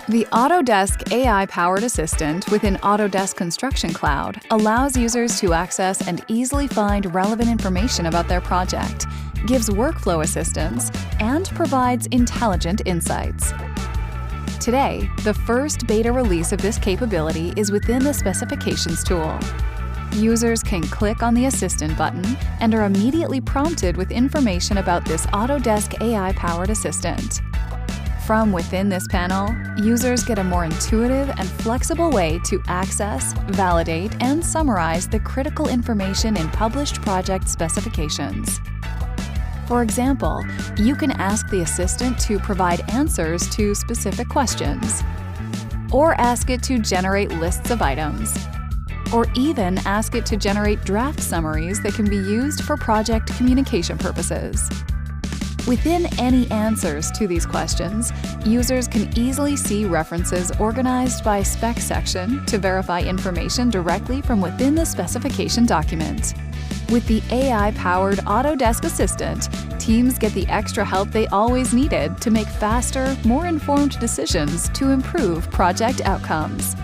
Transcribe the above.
The Autodesk AI-powered assistant within Autodesk Construction Cloud allows users to access and easily find relevant information about their project, gives workflow assistance, and provides intelligent insights. Today, the first beta release of this capability is within the Specifications tool. Users can click on the Assistant button and are immediately prompted with information about this Autodesk AI-powered assistant. From within this panel, users get a more intuitive and flexible way to access, validate, and summarize the critical information in published project specifications. For example, you can ask the assistant to provide answers to specific questions, or ask it to generate lists of items, or even ask it to generate draft summaries that can be used for project communication purposes. Within any answers to these questions, users can easily see references organized by spec section to verify information directly from within the specification document. With the AI-powered Autodesk Assistant, teams get the extra help they always needed to make faster, more informed decisions to improve project outcomes.